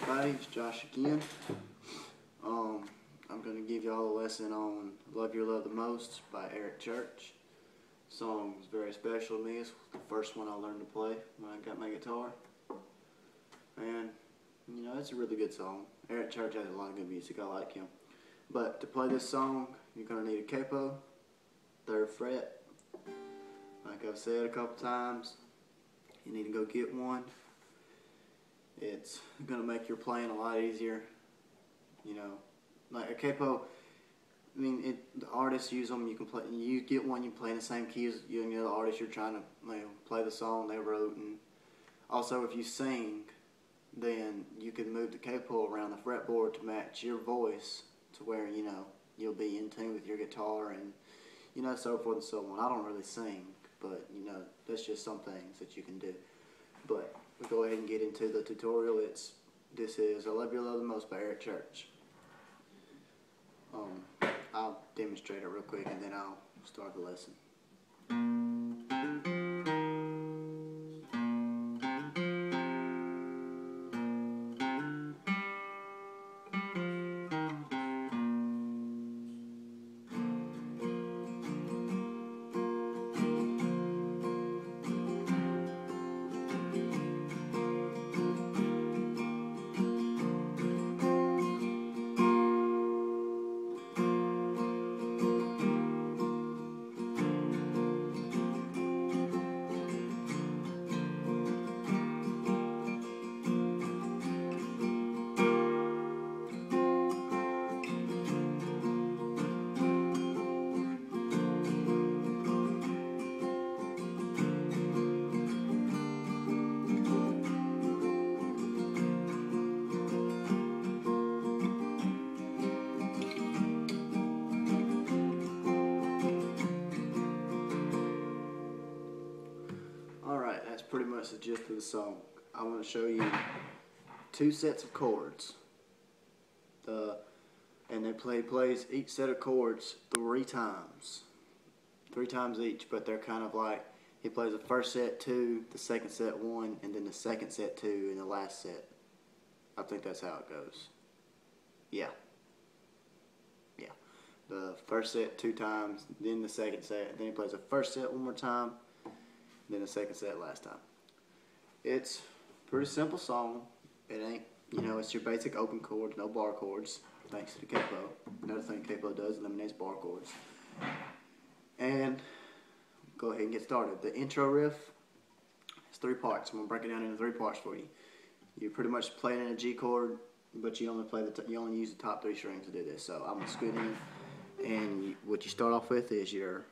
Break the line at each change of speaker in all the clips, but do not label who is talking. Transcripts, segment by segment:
everybody, it's Josh again. I'm going to give y'all a lesson on Love Your Love the Most by Eric Church. The song is very special to me. It's the first one I learned to play when I got my guitar. And, you know, it's a really good song. Eric Church has a lot of good music. I like him. But to play this song, you're going to need a capo, 3rd fret. Like I've said a couple times, you need to go get one. It's going to make your playing a lot easier. You know, like a capo, I mean, the artists use them. You can play. You get one, you play in the same key as you and the other artist you're trying to play the song they wrote. And also, if you sing, then you can move the capo around the fretboard to match your voice to where, you know, you'll be in tune with your guitar and, you know, so forth and so on. I don't really sing, but, you know, that's just some things that you can do. But we'll go ahead and get into the tutorial. This is I Love Your Love the Most by Eric Church. I'll demonstrate it real quick and then I'll start the lesson. That's pretty much the gist of the song. I want to show you 2 sets of chords. And they plays each set of chords 3 times. 3 times each, but they're kind of like, he plays the first set 2, the second set 1, and then the second set 2, and the last set. I think that's how it goes. Yeah. The first set 2 times, then the second set, then he plays the first set 1 more time, then the second set last time. It's a pretty simple song. It ain't, you know, it's your basic open chords, no bar chords, thanks to the capo. Another thing capo does, eliminates bar chords. And go ahead and get started. The intro riff is 3 parts. I'm gonna break it down into 3 parts for you. You pretty much play it in a G chord, but you only use the top 3 strings to do this. So I'm gonna scoot in, and what you start off with is your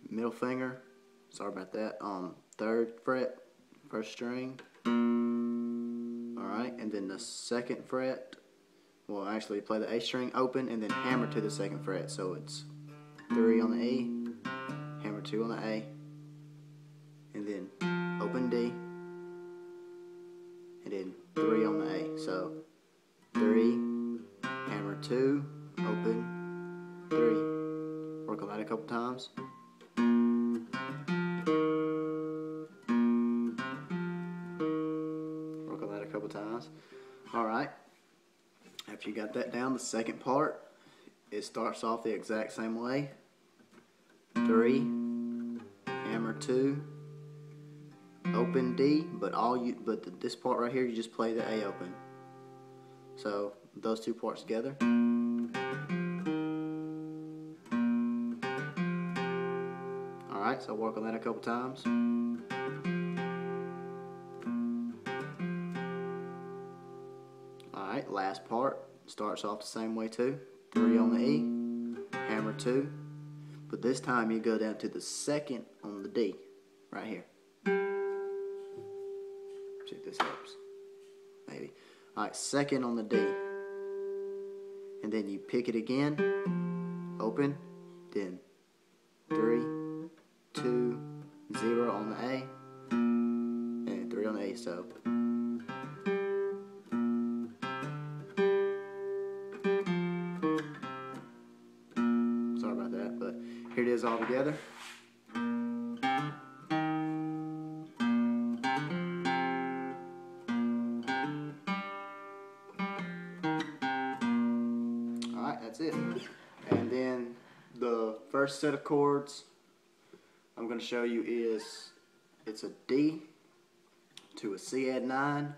middle finger. Sorry about that. 3rd fret, 1st string. Alright, and then the 2nd fret. Well, actually play the A string open and then hammer to the 2nd fret. So it's 3 on the E, hammer 2 on the A, and then open D, and then 3 on the A. So 3, hammer 2, open, 3. Work on that a couple times. Alright, after you got that down, the second part, it starts off the exact same way. 3, hammer 2, open D, but this part right here, you just play the A open. So those 2 parts together. Alright, so work on that a couple times. Alright, last part starts off the same way too. 3 on the E, hammer 2, but this time you go down to the 2nd on the D, right here. See if this helps. Maybe. Alright, 2nd on the D. And then you pick it again, open, then 3, 2, 0 on the A, and 3 on the A, so. Here it is all together. that's it. And then the first set of chords I'm going to show you is, it's a D to a C add 9.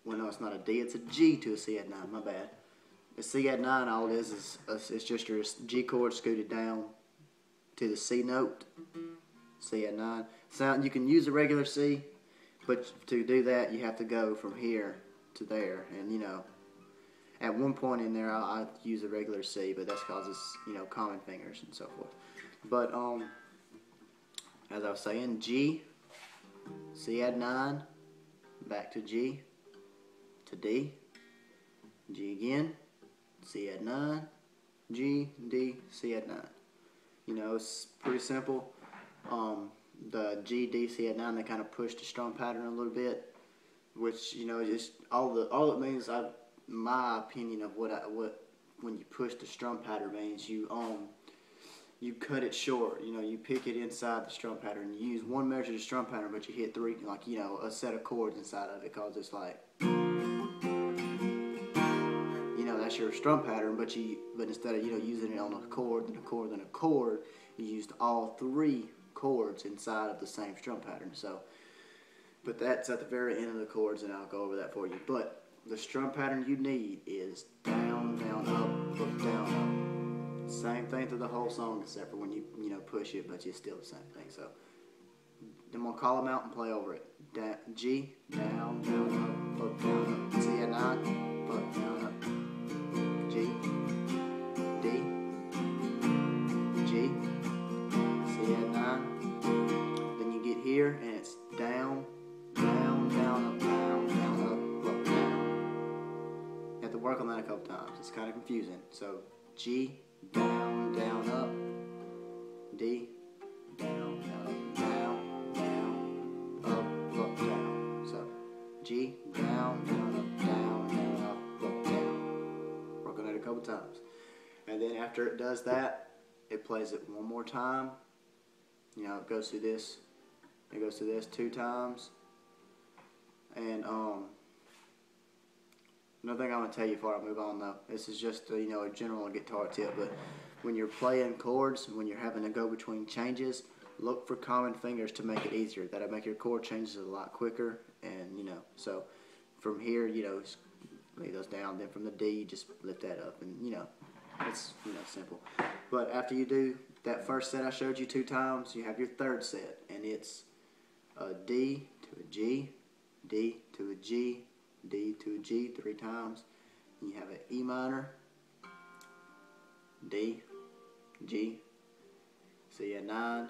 Well, no, it's not a D, it's a G to a C add 9, my bad. The C add 9, all it is it's just your G chord scooted down to the C note. C add 9. Sound, you can use a regular C, but to do that you have to go from here to there. And you know, at one point in there I use a regular C, but that's because it's, you know, common fingers and so forth. But as I was saying, G, C add 9, back to G, to D, G again, C add 9, G, D, C add 9. You know, it's pretty simple. The G, D, C add 9, they kind of push the strum pattern a little bit, which, you know, just all it means, my opinion of what when you push the strum pattern means, you cut it short. You know, you pick it inside the strum pattern. You use one measure of the strum pattern, but you hit 3, like, you know, a set of chords inside of it, because it's like, you know, that's your strum pattern, but instead of, you know, using it on a chord, then a chord, then a chord, you used all 3 chords inside of the same strum pattern. So, but that's at the very end of the chords, and I'll go over that for you. But the strum pattern you need is down, down, up, down, up. Same thing through the whole song, except for when you know, push it, but it's still the same thing. So I'm gonna call them out and play over it. G, down, down, up, down, up. C add 9, up, down, up. G, D, G, C add 9. Then you get here and it's down, down, down, up, down, down, up, down. You have to work on that a couple times. It's kind of confusing. So G, down, down, up. D, down, down, down, down, up, down. So G, down, down, up, down, down, up, down. Work on it a couple times. And then after it does that, it plays it one more time. You know, it goes through this. It goes through this 2 times. And another thing I want to tell you before I move on, though, this is just you know, a general guitar tip, but when you're playing chords, when you're having to go between changes, look for common fingers to make it easier. That'll make your chord changes a lot quicker. And you know, so from here, you know, just lay those down. Then from the D, you just lift that up, and you know, it's, you know, simple. But after you do that first set I showed you 2 times, you have your third set, and it's a D to a G, D to a G, D to a G 3 times. And you have an E minor, D, G, C add 9,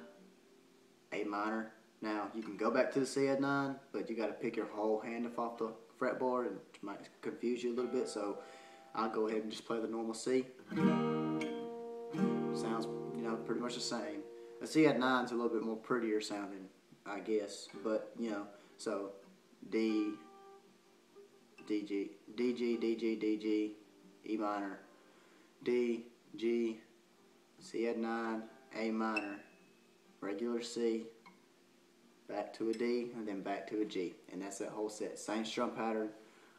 A minor. Now you can go back to the C add 9, but you got to pick your whole hand up off the fretboard, and it might confuse you a little bit. So I'll go ahead and just play the normal C. Sounds, you know, pretty much the same. A C add 9 is a little bit more prettier sounding, I guess. But you know, so D, D, G, D, G, D, G, D, G, E minor, D, G, C add 9, A minor, regular C, back to a D, and then back to a G. And that's that whole set. Same strum pattern.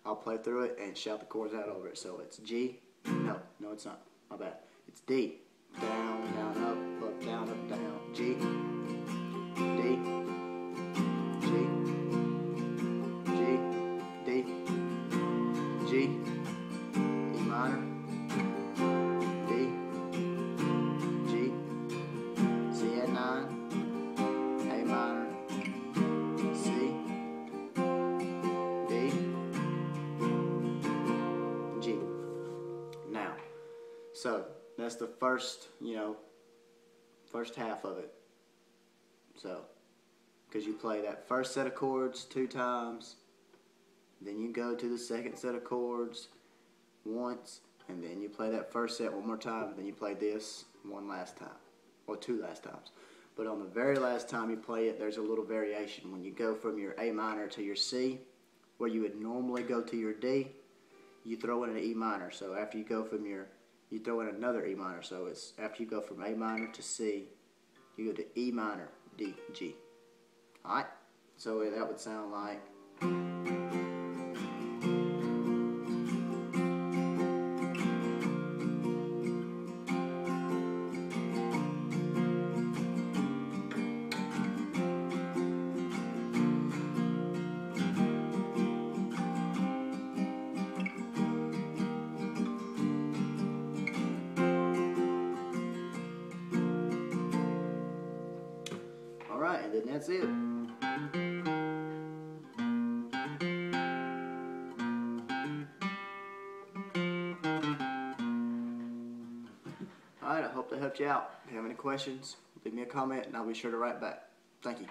I'll play through it and shout the chords out over it. So it's G, no it's not, my bad. It's D, down, down, up, down, G, D, G, G, D, G, E minor, D, G, C add 9, A minor, C, D, G. Now, so that's the first, you know, first half of it. So, because you play that first set of chords 2 times, then you go to the second set of chords once, and then you play that first set one more time, and then you play this one last time, or 2 last times. But on the very last time you play it, there's a little variation. When you go from your A minor to your C, where you would normally go to your D, you throw in an E minor. So after you go from your, you throw in another E minor. So it's after you go from A minor to C, you go to E minor, D, G. Alright? So that would sound like, then that's it. Alright, I hope that helped you out. If you have any questions, leave me a comment and I'll be sure to write back. Thank you.